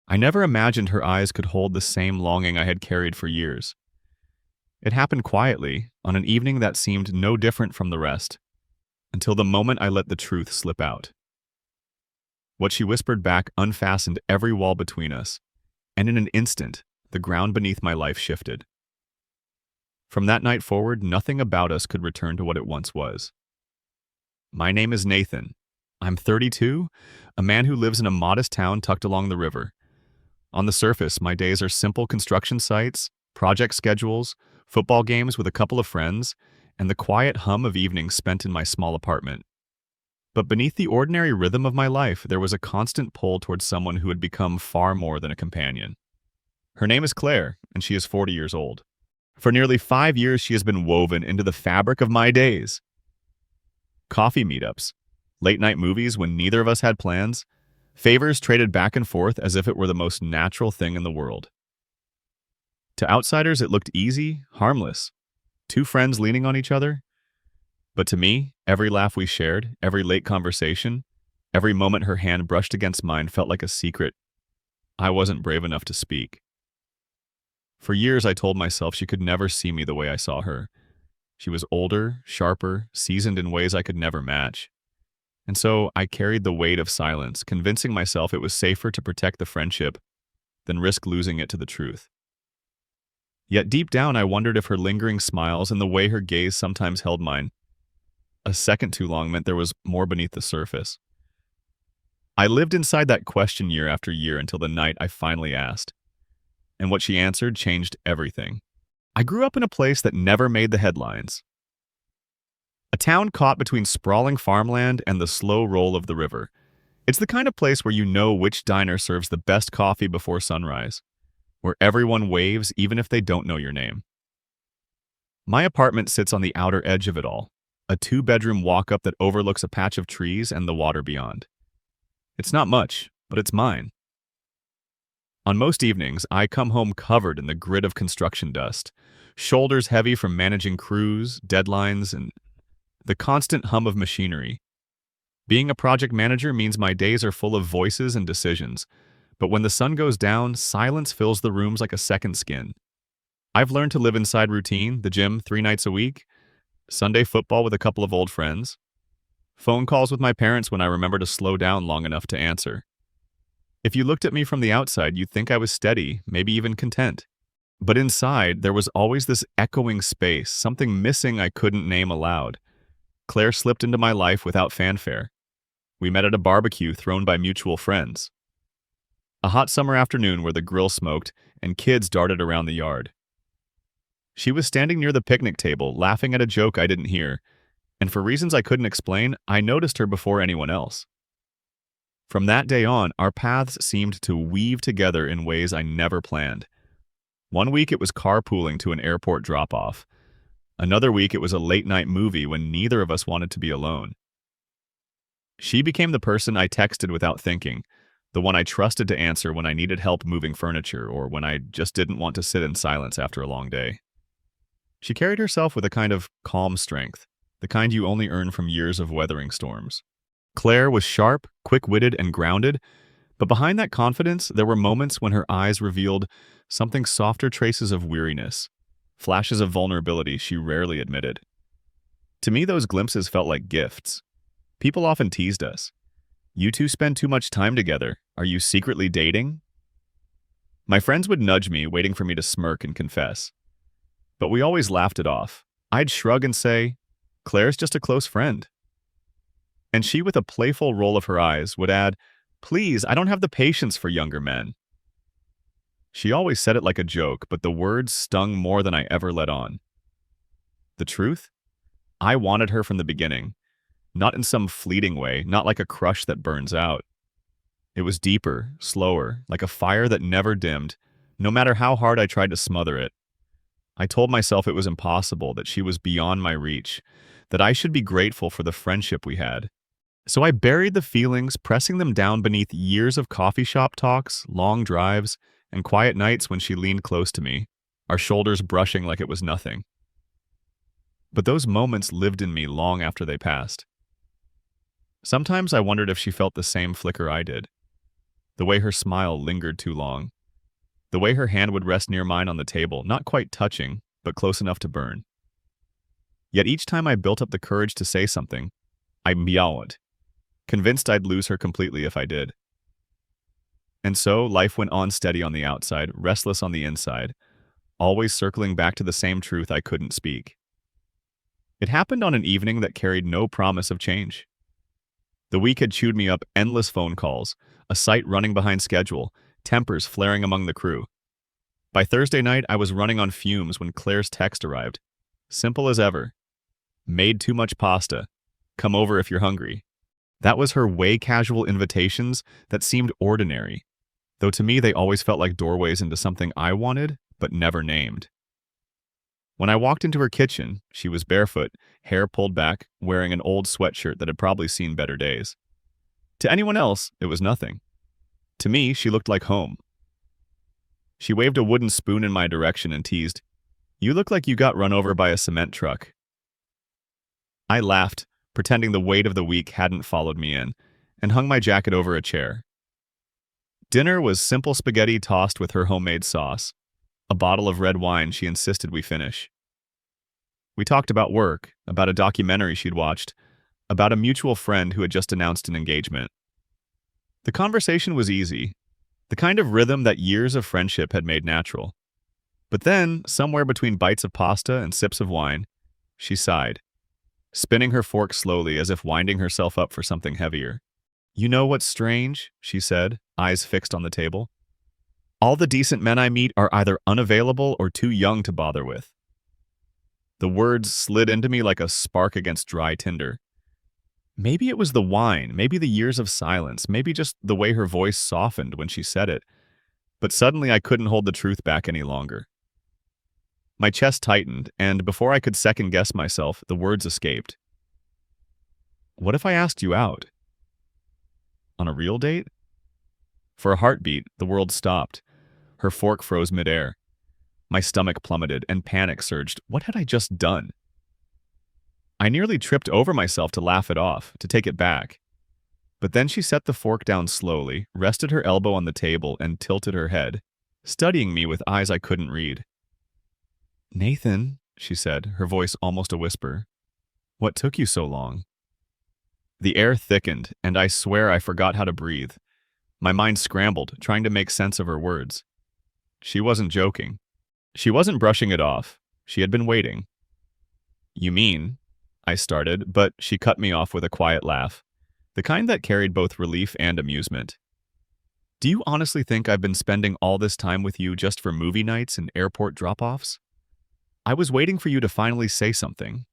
I never imagined her eyes could hold the same longing I had carried for years. It happened quietly, on an evening that seemed no different from the rest, until the moment I let the truth slip out. What she whispered back unfastened every wall between us, and in an instant, the ground beneath my life shifted. From that night forward, nothing about us could return to what it once was. My name is Nathan. I'm 32, a man who lives in a modest town tucked along the river. On the surface, my days are simple construction sites, project schedules, football games with a couple of friends, and the quiet hum of evenings spent in my small apartment. But beneath the ordinary rhythm of my life, there was a constant pull towards someone who had become far more than a companion. Her name is Claire, and she is 40 years old. For nearly 5 years, she has been woven into the fabric of my days. Coffee meetups, late-night movies when neither of us had plans, favors traded back and forth as if it were the most natural thing in the world. To outsiders, it looked easy, harmless. Two friends leaning on each other. But to me, every laugh we shared, every late conversation, every moment her hand brushed against mine felt like a secret I wasn't brave enough to speak. For years, I told myself she could never see me the way I saw her. She was older, sharper, seasoned in ways I could never match. And so I carried the weight of silence, convincing myself it was safer to protect the friendship than risk losing it to the truth. Yet deep down, I wondered if her lingering smiles and the way her gaze sometimes held mine a second too long meant there was more beneath the surface. I lived inside that question year after year until the night I finally asked. And what she answered changed everything. I grew up in a place that never made the headlines. A town caught between sprawling farmland and the slow roll of the river. It's the kind of place where you know which diner serves the best coffee before sunrise, where everyone waves even if they don't know your name. My apartment sits on the outer edge of it all, a 2-bedroom walk-up that overlooks a patch of trees and the water beyond. It's not much, but it's mine. On most evenings, I come home covered in the grit of construction dust, shoulders heavy from managing crews, deadlines, and the constant hum of machinery. Being a project manager means my days are full of voices and decisions, but when the sun goes down, silence fills the rooms like a second skin. I've learned to live inside routine, the gym 3 nights a week, Sunday football with a couple of old friends, phone calls with my parents when I remember to slow down long enough to answer. If you looked at me from the outside, you'd think I was steady, maybe even content. But inside, there was always this echoing space, something missing I couldn't name aloud. Claire slipped into my life without fanfare. We met at a barbecue thrown by mutual friends. A hot summer afternoon where the grill smoked and kids darted around the yard. She was standing near the picnic table, laughing at a joke I didn't hear, and for reasons I couldn't explain, I noticed her before anyone else. From that day on, our paths seemed to weave together in ways I never planned. One week it was carpooling to an airport drop-off. Another week it was a late-night movie when neither of us wanted to be alone. She became the person I texted without thinking, the one I trusted to answer when I needed help moving furniture or when I just didn't want to sit in silence after a long day. She carried herself with a kind of calm strength, the kind you only earn from years of weathering storms. Claire was sharp, quick-witted, and grounded, but behind that confidence, there were moments when her eyes revealed something softer traces of weariness, flashes of vulnerability she rarely admitted. To me, those glimpses felt like gifts. People often teased us. You two spend too much time together. Are you secretly dating? My friends would nudge me, waiting for me to smirk and confess. But we always laughed it off. I'd shrug and say, Claire's just a close friend. And she, with a playful roll of her eyes, would add, Please, I don't have the patience for younger men. She always said it like a joke, but the words stung more than I ever let on. The truth? I wanted her from the beginning. Not in some fleeting way, not like a crush that burns out. It was deeper, slower, like a fire that never dimmed, no matter how hard I tried to smother it. I told myself it was impossible, that she was beyond my reach, that I should be grateful for the friendship we had. So I buried the feelings, pressing them down beneath years of coffee shop talks, long drives, and quiet nights when she leaned close to me, our shoulders brushing like it was nothing. But those moments lived in me long after they passed. Sometimes I wondered if she felt the same flicker I did. The way her smile lingered too long. The way her hand would rest near mine on the table, not quite touching, but close enough to burn. Yet each time I built up the courage to say something, I meowed, convinced I'd lose her completely if I did. And so life went on steady on the outside, restless on the inside, always circling back to the same truth I couldn't speak. It happened on an evening that carried no promise of change. The week had chewed me up endless phone calls, a site running behind schedule, tempers flaring among the crew. By Thursday night, I was running on fumes when Claire's text arrived. Simple as ever. Made too much pasta. Come over if you're hungry. That was her way casual invitations that seemed ordinary, though to me they always felt like doorways into something I wanted, but never named. When I walked into her kitchen, she was barefoot, hair pulled back, wearing an old sweatshirt that had probably seen better days. To anyone else, it was nothing. To me, she looked like home. She waved a wooden spoon in my direction and teased, "You look like you got run over by a cement truck." I laughed, pretending the weight of the week hadn't followed me in, and hung my jacket over a chair. Dinner was simple spaghetti tossed with her homemade sauce, a bottle of red wine she insisted we finish. We talked about work, about a documentary she'd watched, about a mutual friend who had just announced an engagement. The conversation was easy, the kind of rhythm that years of friendship had made natural. But then, somewhere between bites of pasta and sips of wine, she sighed, spinning her fork slowly as if winding herself up for something heavier. "You know what's strange?" she said, eyes fixed on the table. "All the decent men I meet are either unavailable or too young to bother with." The words slid into me like a spark against dry tinder. Maybe it was the wine, maybe the years of silence, maybe just the way her voice softened when she said it. But suddenly I couldn't hold the truth back any longer. My chest tightened, and before I could second-guess myself, the words escaped. "What if I asked you out? On a real date?" For a heartbeat, the world stopped. Her fork froze midair. My stomach plummeted, and panic surged. What had I just done? I nearly tripped over myself to laugh it off, to take it back. But then she set the fork down slowly, rested her elbow on the table, and tilted her head, studying me with eyes I couldn't read. "Nathan," she said, her voice almost a whisper, "what took you so long?" The air thickened, and I swear I forgot how to breathe. My mind scrambled, trying to make sense of her words. She wasn't joking. She wasn't brushing it off. She had been waiting. "You mean," I started, but she cut me off with a quiet laugh, the kind that carried both relief and amusement. "Do you honestly think I've been spending all this time with you just for movie nights and airport drop-offs? I was waiting for you to finally say something."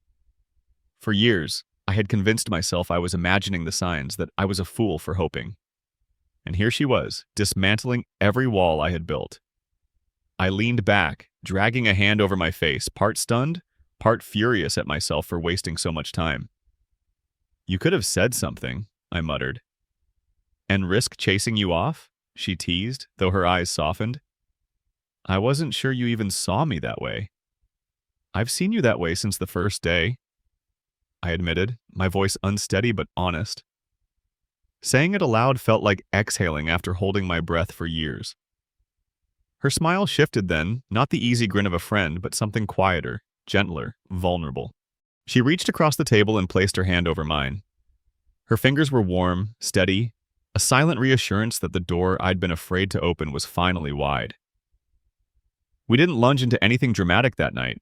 For years, I had convinced myself I was imagining the signs, that I was a fool for hoping. And here she was, dismantling every wall I had built. I leaned back, dragging a hand over my face, part stunned, part furious at myself for wasting so much time. "You could have said something," I muttered. "And risk chasing you off?" she teased, though her eyes softened. "I wasn't sure you even saw me that way." "I've seen you that way since the first day," I admitted, my voice unsteady but honest. Saying it aloud felt like exhaling after holding my breath for years. Her smile shifted then, not the easy grin of a friend, but something quieter, gentler, vulnerable. She reached across the table and placed her hand over mine. Her fingers were warm, steady, a silent reassurance that the door I'd been afraid to open was finally wide. We didn't lunge into anything dramatic that night.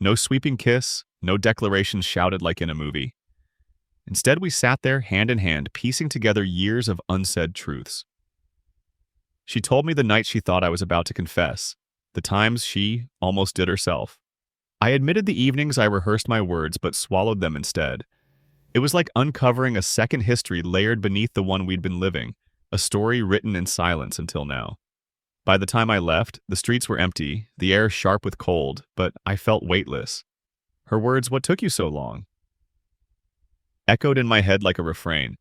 No sweeping kiss, no declarations shouted like in a movie. Instead, we sat there hand in hand, piecing together years of unsaid truths. She told me the night she thought I was about to confess, the times she almost did herself. I admitted the evenings I rehearsed my words but swallowed them instead. It was like uncovering a second history layered beneath the one we'd been living, a story written in silence until now. By the time I left, the streets were empty, the air sharp with cold, but I felt weightless. Her words, "What took you so long?" echoed in my head like a refrain.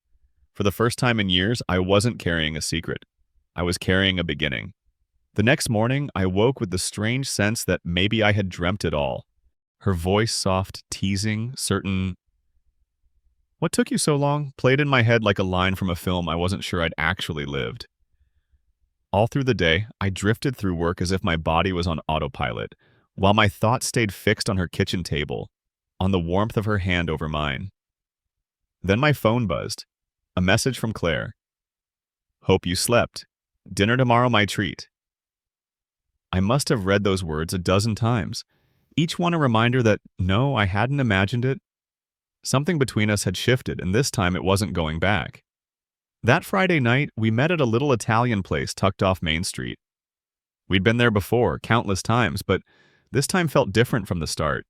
For the first time in years, I wasn't carrying a secret. I was carrying a beginning. The next morning, I woke with the strange sense that maybe I had dreamt it all. Her voice soft, teasing, certain. "What took you so long?" played in my head like a line from a film I wasn't sure I'd actually lived. All through the day, I drifted through work as if my body was on autopilot, while my thoughts stayed fixed on her kitchen table, on the warmth of her hand over mine. Then my phone buzzed. A message from Claire. "Hope you slept. Dinner tomorrow my treat." I must have read those words a dozen times, each one a reminder that, no, I hadn't imagined it. Something between us had shifted, and this time it wasn't going back. That Friday night, we met at a little Italian place tucked off Main Street. We'd been there before, countless times, but this time felt different from the start.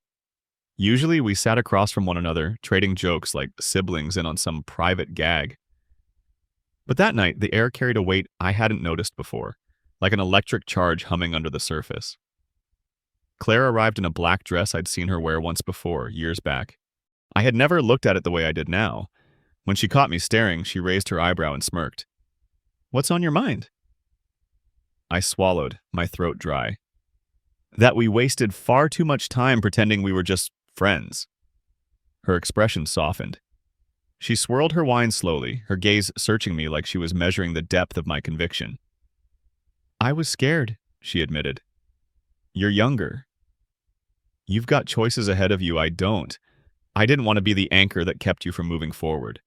Usually, we sat across from one another, trading jokes like siblings in on some private gag. But that night, the air carried a weight I hadn't noticed before, like an electric charge humming under the surface. Claire arrived in a black dress I'd seen her wear once before, years back. I had never looked at it the way I did now. When she caught me staring, she raised her eyebrow and smirked. "What's on your mind?" I swallowed, my throat dry. That we wasted far too much time pretending we were just friends. Her expression softened. She swirled her wine slowly, her gaze searching me like she was measuring the depth of my conviction. "I was scared," she admitted. "You're younger. You've got choices ahead of you I don't. I didn't want to be the anchor that kept you from moving forward."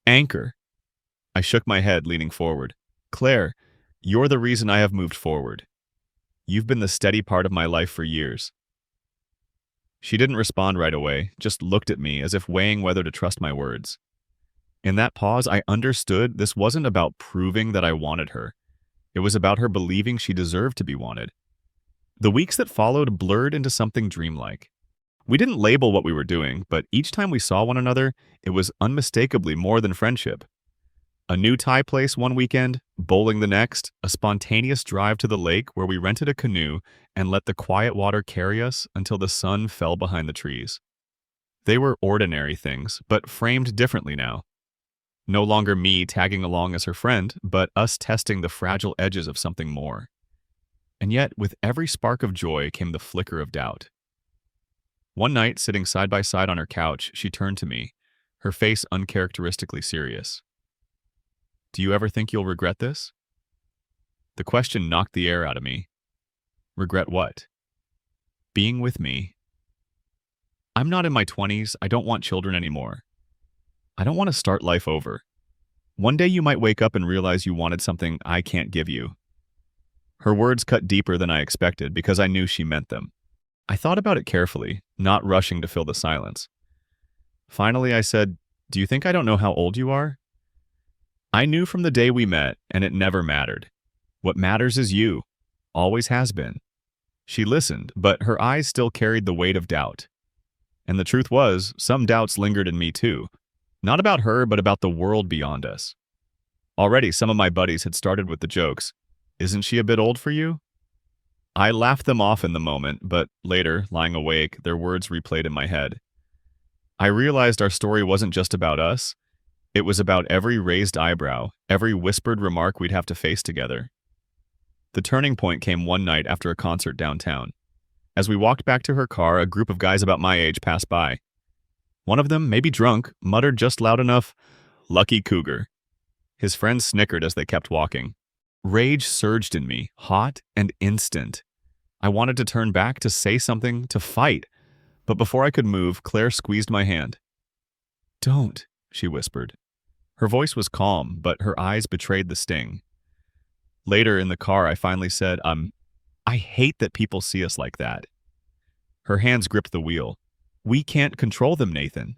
"Anchor?" I shook my head, leaning forward. "Claire, you're the reason I have moved forward. You've been the steady part of my life for years." She didn't respond right away, just looked at me as if weighing whether to trust my words. In that pause, I understood this wasn't about proving that I wanted her. It was about her believing she deserved to be wanted. The weeks that followed blurred into something dreamlike. We didn't label what we were doing, but each time we saw one another, it was unmistakably more than friendship. A new Thai place one weekend, bowling the next, a spontaneous drive to the lake where we rented a canoe and let the quiet water carry us until the sun fell behind the trees. They were ordinary things, but framed differently now. No longer me tagging along as her friend, but us testing the fragile edges of something more. And yet, with every spark of joy came the flicker of doubt. One night, sitting side by side on her couch, she turned to me, her face uncharacteristically serious. "Do you ever think you'll regret this?" The question knocked the air out of me. Regret what? Being with me. I'm not in my 20s. I don't want children anymore. I don't want to start life over. One day you might wake up and realize you wanted something I can't give you. Her words cut deeper than I expected because I knew she meant them. I thought about it carefully, not rushing to fill the silence. Finally, I said, "Do you think I don't know how old you are?" I knew from the day we met, and it never mattered. What matters is you. Always has been. She listened, but her eyes still carried the weight of doubt. And the truth was, some doubts lingered in me too. Not about her, but about the world beyond us. Already, some of my buddies had started with the jokes. "Isn't she a bit old for you?" I laughed them off in the moment, but later, lying awake, their words replayed in my head. I realized our story wasn't just about us. It was about every raised eyebrow, every whispered remark we'd have to face together. The turning point came one night after a concert downtown. As we walked back to her car, a group of guys about my age passed by. One of them, maybe drunk, muttered just loud enough, "Lucky cougar." His friends snickered as they kept walking. Rage surged in me, hot and instant. I wanted to turn back, to say something, to fight. But before I could move, Claire squeezed my hand. "Don't," she whispered. Her voice was calm, but her eyes betrayed the sting. Later in the car, I finally said, I hate that people see us like that." Her hands gripped the wheel. "We can't control them, Nathan.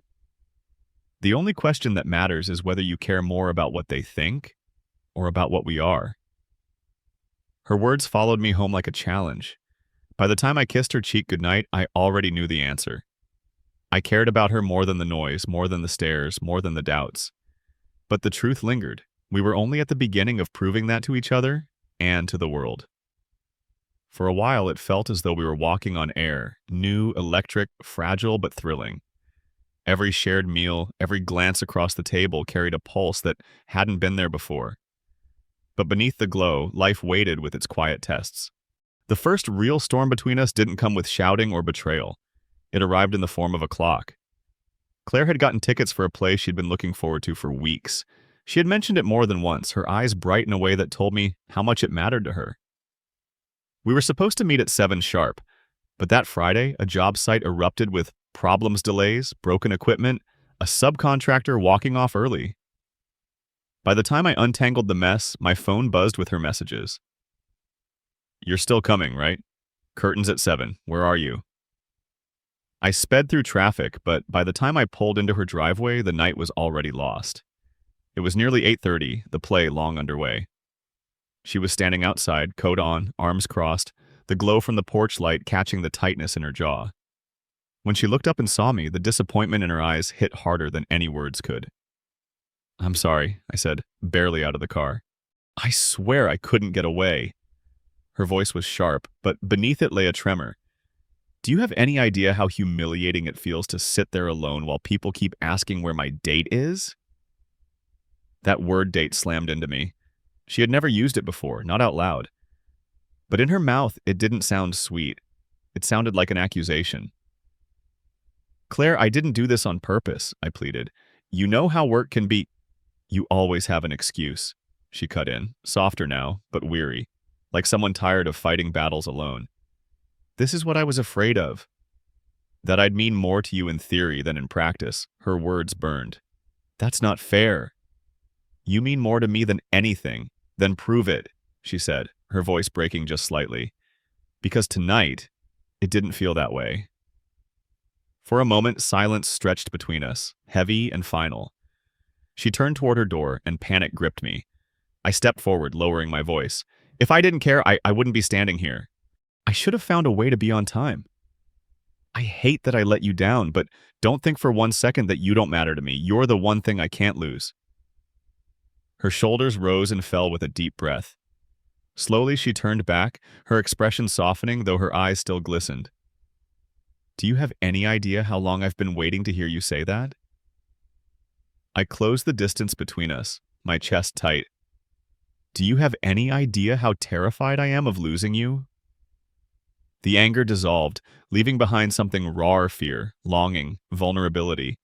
The only question that matters is whether you care more about what they think or about what we are." Her words followed me home like a challenge. By the time I kissed her cheek goodnight, I already knew the answer. I cared about her more than the noise, more than the stares, more than the doubts. But the truth lingered. We were only at the beginning of proving that to each other and to the world. For a while, it felt as though we were walking on air, new, electric, fragile, but thrilling. Every shared meal, every glance across the table carried a pulse that hadn't been there before. But beneath the glow, life waited with its quiet tests. The first real storm between us didn't come with shouting or betrayal. It arrived in the form of a clock. Claire had gotten tickets for a play she'd been looking forward to for weeks. She had mentioned it more than once, her eyes bright in a way that told me how much it mattered to her. We were supposed to meet at 7 sharp, but that Friday, a job site erupted with problems, delays, broken equipment, a subcontractor walking off early. By the time I untangled the mess, my phone buzzed with her messages. "You're still coming, right? Curtains at 7. Where are you?" I sped through traffic, but by the time I pulled into her driveway, the night was already lost. It was nearly 8:30, the play long underway. She was standing outside, coat on, arms crossed, the glow from the porch light catching the tightness in her jaw. When she looked up and saw me, the disappointment in her eyes hit harder than any words could. "I'm sorry," I said, barely out of the car. "I swear I couldn't get away." Her voice was sharp, but beneath it lay a tremor. "Do you have any idea how humiliating it feels to sit there alone while people keep asking where my date is?" That word date slammed into me. She had never used it before, not out loud. But in her mouth, it didn't sound sweet. It sounded like an accusation. "Claire, I didn't do this on purpose," I pleaded. "You know how work can be—" "You always have an excuse," she cut in, softer now, but weary, like someone tired of fighting battles alone. "This is what I was afraid of. That I'd mean more to you in theory than in practice." Her words burned. "That's not fair." "You mean more to me than anything. Then prove it," she said, her voice breaking just slightly. Because tonight, it didn't feel that way. For a moment, silence stretched between us, heavy and final. She turned toward her door, and panic gripped me. I stepped forward, lowering my voice. "If I didn't care, I wouldn't be standing here. I should have found a way to be on time. I hate that I let you down, but don't think for 1 second that you don't matter to me. You're the one thing I can't lose." Her shoulders rose and fell with a deep breath. Slowly, she turned back, her expression softening, though her eyes still glistened. "Do you have any idea how long I've been waiting to hear you say that?" I closed the distance between us, my chest tight. "Do you have any idea how terrified I am of losing you?" The anger dissolved, leaving behind something raw fear, longing, vulnerability.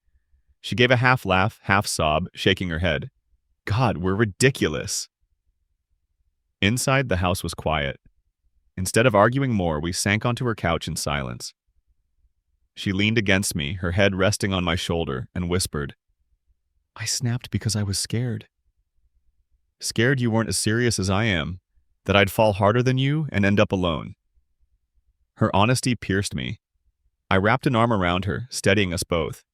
She gave a half laugh, half sob, shaking her head. "God, we're ridiculous." Inside, the house was quiet. Instead of arguing more, we sank onto her couch in silence. She leaned against me, her head resting on my shoulder, and whispered, "I snapped because I was scared. Scared you weren't as serious as I am, that I'd fall harder than you and end up alone." Her honesty pierced me. I wrapped an arm around her, steadying us both.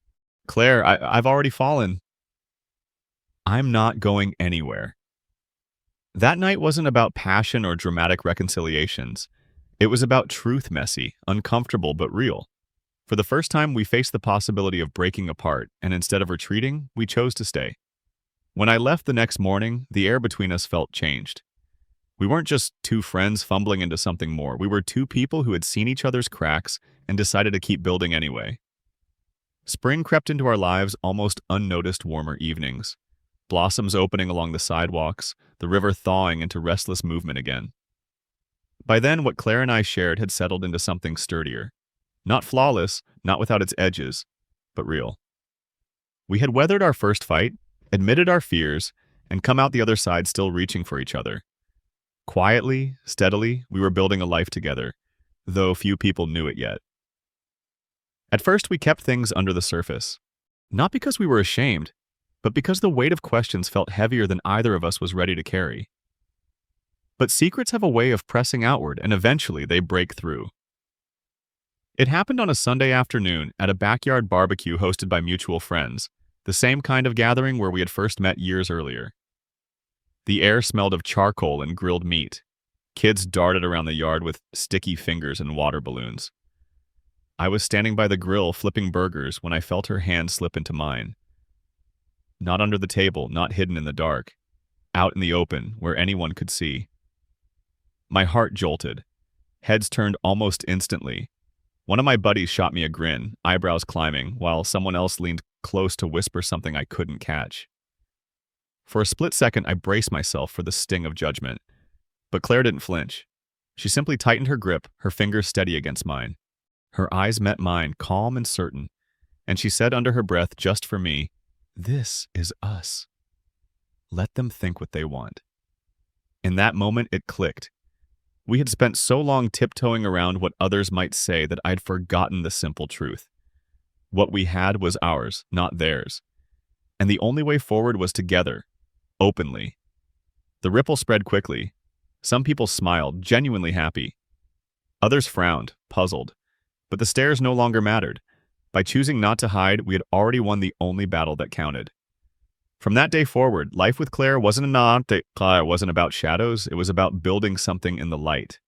"Claire, I've already fallen." "I'm not going anywhere." That night wasn't about passion or dramatic reconciliations. It was about truth, messy, uncomfortable, but real. For the first time, we faced the possibility of breaking apart, and instead of retreating, we chose to stay. When I left the next morning, the air between us felt changed. We weren't just two friends fumbling into something more. We were two people who had seen each other's cracks and decided to keep building anyway. Spring crept into our lives, almost unnoticed warmer evenings. Blossoms opening along the sidewalks, the river thawing into restless movement again. By then, what Claire and I shared had settled into something sturdier. Not flawless, not without its edges, but real. We had weathered our first fight, admitted our fears, and come out the other side still reaching for each other. Quietly, steadily, we were building a life together, though few people knew it yet. At first, we kept things under the surface. Not because we were ashamed, but because the weight of questions felt heavier than either of us was ready to carry. But secrets have a way of pressing outward, and eventually they break through. It happened on a Sunday afternoon at a backyard barbecue hosted by mutual friends, the same kind of gathering where we had first met years earlier. The air smelled of charcoal and grilled meat. Kids darted around the yard with sticky fingers and water balloons. I was standing by the grill flipping burgers when I felt her hand slip into mine. Not under the table, not hidden in the dark. Out in the open, where anyone could see. My heart jolted. Heads turned almost instantly. One of my buddies shot me a grin, eyebrows climbing, while someone else leaned close to whisper something I couldn't catch. For a split second, I braced myself for the sting of judgment. But Claire didn't flinch. She simply tightened her grip, her fingers steady against mine. Her eyes met mine, calm and certain, and she said under her breath, just for me, "This is us." Let them think what they want. In that moment, it clicked. We had spent so long tiptoeing around what others might say that I'd forgotten the simple truth. What we had was ours, not theirs. And the only way forward was together, openly. The ripple spread quickly. Some people smiled, genuinely happy. Others frowned, puzzled. But the stares no longer mattered. By choosing not to hide, we had already won the only battle that counted. From that day forward, life with Claire wasn't about shadows, it was about building something in the light.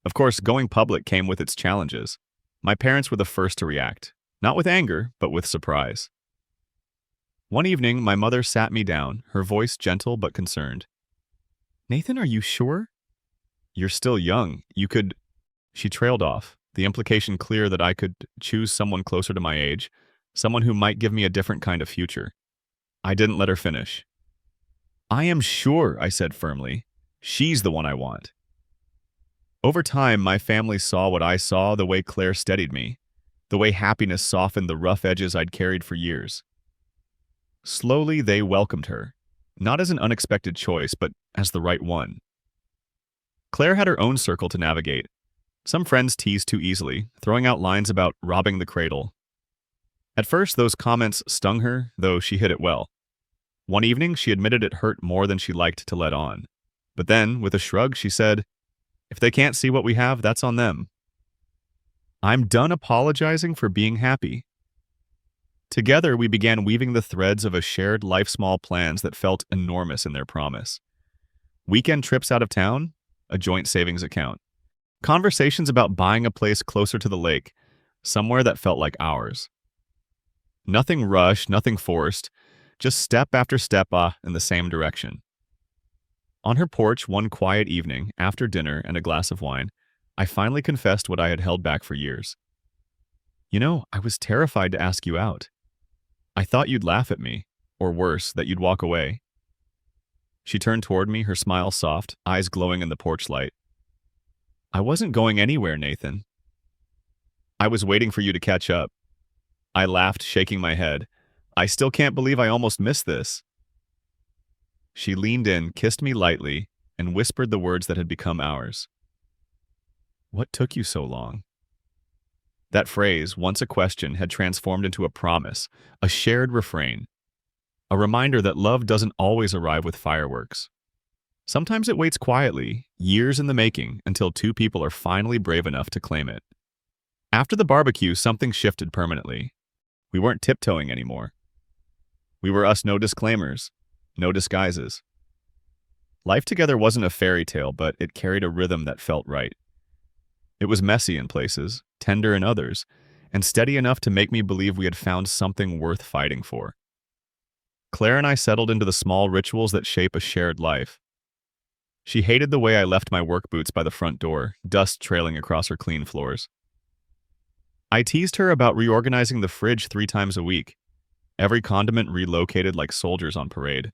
Of course, going public came with its challenges. My parents were the first to react, not with anger, but with surprise. One evening, my mother sat me down, her voice gentle but concerned. "Nathan, are you sure? You're still young. You could—" She trailed off, the implication clear that I could choose someone closer to my age, someone who might give me a different kind of future. I didn't let her finish. "I am sure," I said firmly. "She's the one I want." Over time, my family saw what I saw, the way Claire steadied me, the way happiness softened the rough edges I'd carried for years. Slowly, they welcomed her, not as an unexpected choice, but as the right one. Claire had her own circle to navigate. Some friends teased too easily, throwing out lines about robbing the cradle. At first, those comments stung her, though she hid it well. One evening, she admitted it hurt more than she liked to let on. But then, with a shrug, she said, "If they can't see what we have, that's on them." I'm done apologizing for being happy. Together, we began weaving the threads of a shared life, small plans that felt enormous in their promise. Weekend trips out of town, a joint savings account. Conversations about buying a place closer to the lake, somewhere that felt like ours. Nothing rushed, nothing forced, just step after step in the same direction. On her porch one quiet evening, after dinner and a glass of wine, I finally confessed what I had held back for years. I was terrified to ask you out. I thought you'd laugh at me, or worse, that you'd walk away." She turned toward me, her smile soft, eyes glowing in the porch light. "I wasn't going anywhere, Nathan. I was waiting for you to catch up." I laughed, shaking my head. "I still can't believe I almost missed this." She leaned in, kissed me lightly, and whispered the words that had become ours. "What took you so long?" That phrase, once a question, had transformed into a promise, a shared refrain, a reminder that love doesn't always arrive with fireworks. Sometimes it waits quietly, years in the making, until two people are finally brave enough to claim it. After the barbecue, something shifted permanently. We weren't tiptoeing anymore. We were us, no disclaimers, no disguises. Life together wasn't a fairy tale, but it carried a rhythm that felt right. It was messy in places, tender in others, and steady enough to make me believe we had found something worth fighting for. Claire and I settled into the small rituals that shape a shared life. She hated the way I left my work boots by the front door, dust trailing across her clean floors. I teased her about reorganizing the fridge 3 times a week, every condiment relocated like soldiers on parade.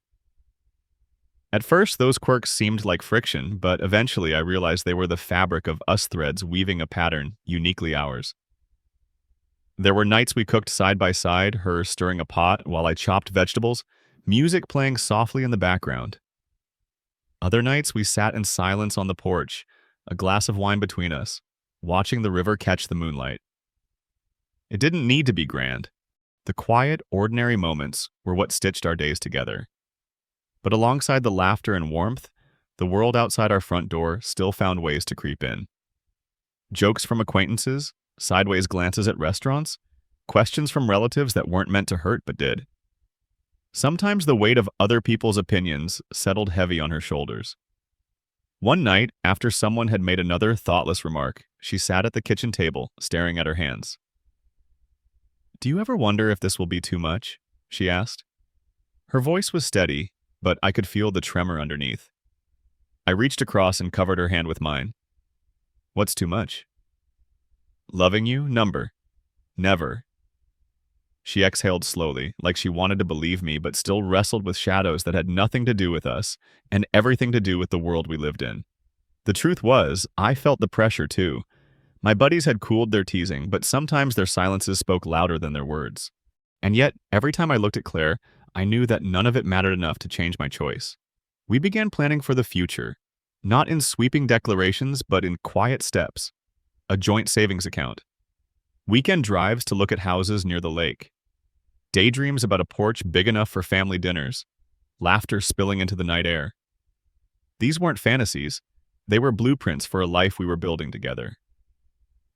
At first, those quirks seemed like friction, but eventually I realized they were the fabric of us threads weaving a pattern uniquely ours. There were nights we cooked side by side, her stirring a pot while I chopped vegetables, music playing softly in the background. Other nights we sat in silence on the porch, a glass of wine between us, watching the river catch the moonlight. It didn't need to be grand. The quiet, ordinary moments were what stitched our days together. But alongside the laughter and warmth, the world outside our front door still found ways to creep in. Jokes from acquaintances, sideways glances at restaurants, questions from relatives that weren't meant to hurt but did. Sometimes the weight of other people's opinions settled heavy on her shoulders. One night, after someone had made another thoughtless remark, she sat at the kitchen table, staring at her hands. "Do you ever wonder if this will be too much?" she asked. Her voice was steady, but I could feel the tremor underneath. I reached across and covered her hand with mine. "What's too much?" "Loving you, never." She exhaled slowly, like she wanted to believe me but still wrestled with shadows that had nothing to do with us and everything to do with the world we lived in. The truth was, I felt the pressure too. My buddies had cooled their teasing, but sometimes their silences spoke louder than their words. And yet, every time I looked at Claire, I knew that none of it mattered enough to change my choice. We began planning for the future, not in sweeping declarations, but in quiet steps. A joint savings account. Weekend drives to look at houses near the lake. Daydreams about a porch big enough for family dinners. Laughter spilling into the night air. These weren't fantasies. They were blueprints for a life we were building together.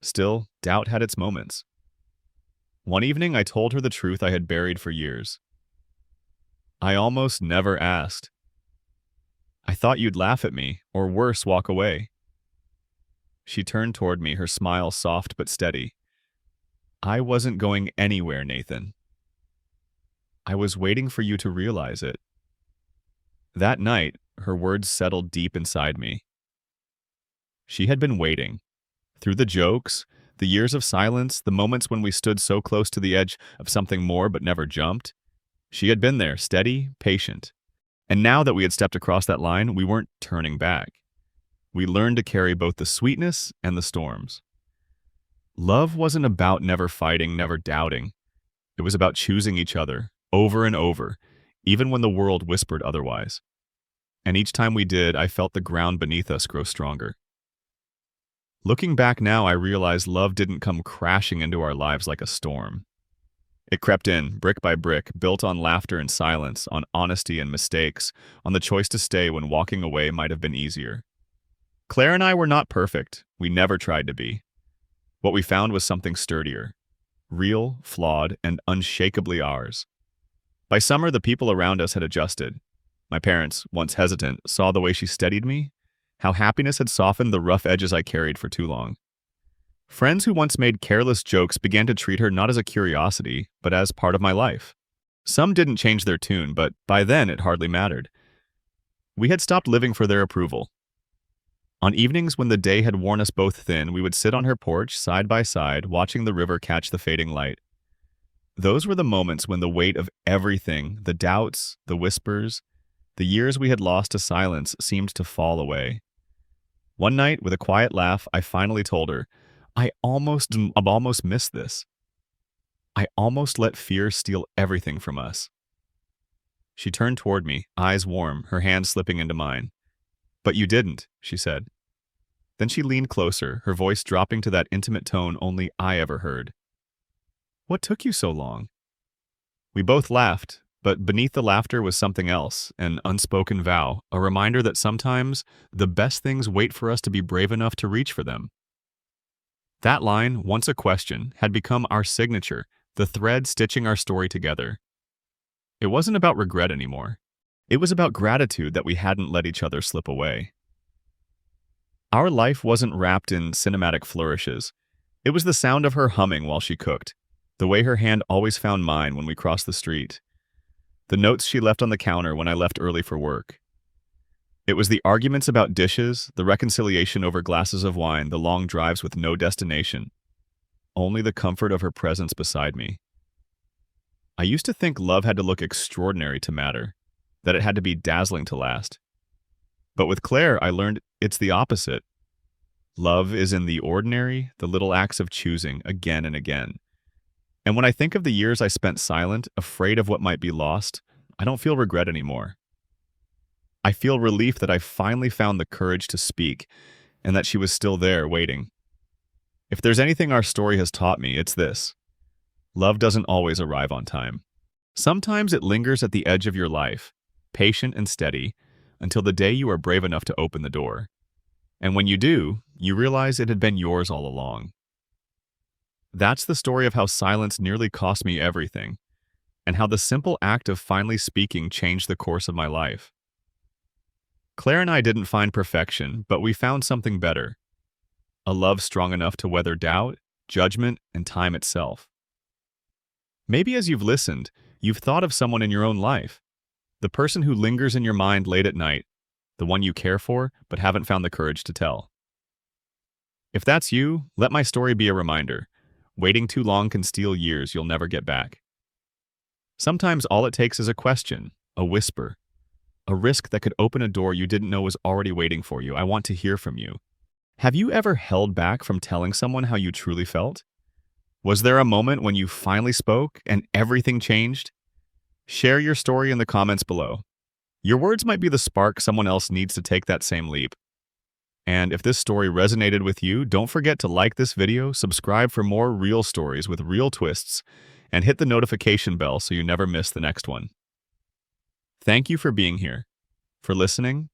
Still, doubt had its moments. One evening, I told her the truth I had buried for years. I almost never asked. I thought you'd laugh at me, or worse, walk away. She turned toward me, her smile soft but steady. I wasn't going anywhere, Nathan. I was waiting for you to realize it. That night, her words settled deep inside me. She had been waiting. Through the jokes, the years of silence, the moments when we stood so close to the edge of something more but never jumped, she had been there, steady, patient. And now that we had stepped across that line, we weren't turning back. We learned to carry both the sweetness and the storms. Love wasn't about never fighting, never doubting. It was about choosing each other, over and over, even when the world whispered otherwise. And each time we did, I felt the ground beneath us grow stronger. Looking back now, I realized love didn't come crashing into our lives like a storm. It crept in, brick by brick, built on laughter and silence, on honesty and mistakes, on the choice to stay when walking away might have been easier. Claire and I were not perfect. We never tried to be. What we found was something sturdier. Real, flawed, and unshakably ours. By summer, the people around us had adjusted. My parents, once hesitant, saw the way she steadied me, how happiness had softened the rough edges I carried for too long. Friends who once made careless jokes began to treat her not as a curiosity, but as part of my life. Some didn't change their tune, but by then it hardly mattered. We had stopped living for their approval. On evenings when the day had worn us both thin, we would sit on her porch, side by side, watching the river catch the fading light. Those were the moments when the weight of everything, the doubts, the whispers, the years we had lost to silence seemed to fall away. One night, with a quiet laugh, I finally told her, I've almost missed this. I almost let fear steal everything from us. She turned toward me, eyes warm, her hand slipping into mine. But you didn't, she said. Then she leaned closer, her voice dropping to that intimate tone only I ever heard. What took you so long? We both laughed, but beneath the laughter was something else, an unspoken vow, a reminder that sometimes the best things wait for us to be brave enough to reach for them. That line, once a question, had become our signature, the thread stitching our story together. It wasn't about regret anymore. It was about gratitude that we hadn't let each other slip away. Our life wasn't wrapped in cinematic flourishes. It was the sound of her humming while she cooked, the way her hand always found mine when we crossed the street, the notes she left on the counter when I left early for work. It was the arguments about dishes, the reconciliation over glasses of wine, the long drives with no destination. Only the comfort of her presence beside me. I used to think love had to look extraordinary to matter, that it had to be dazzling to last. But with Claire, I learned it's the opposite. Love is in the ordinary, the little acts of choosing again and again. And when I think of the years I spent silent, afraid of what might be lost, I don't feel regret anymore. I feel relief that I finally found the courage to speak, and that she was still there waiting. If there's anything our story has taught me, it's this. Love doesn't always arrive on time. Sometimes it lingers at the edge of your life, patient and steady, until the day you are brave enough to open the door. And when you do, you realize it had been yours all along. That's the story of how silence nearly cost me everything, and how the simple act of finally speaking changed the course of my life. Claire and I didn't find perfection, but we found something better. A love strong enough to weather doubt, judgment, and time itself. Maybe as you've listened, you've thought of someone in your own life. The person who lingers in your mind late at night, the one you care for but haven't found the courage to tell. If that's you, let my story be a reminder. Waiting too long can steal years you'll never get back. Sometimes all it takes is a question, a whisper, a risk that could open a door you didn't know was already waiting for you. I want to hear from you. Have you ever held back from telling someone how you truly felt? Was there a moment when you finally spoke and everything changed? Share your story in the comments below. Your words might be the spark someone else needs to take that same leap. And if this story resonated with you, don't forget to like this video, subscribe for more real stories with real twists, and hit the notification bell so you never miss the next one. Thank you for being here, for listening,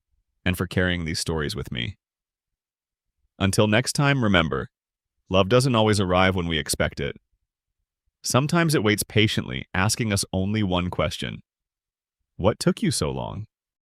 and for carrying these stories with me. Until next time, remember, love doesn't always arrive when we expect it. Sometimes it waits patiently, asking us only one question. What took you so long?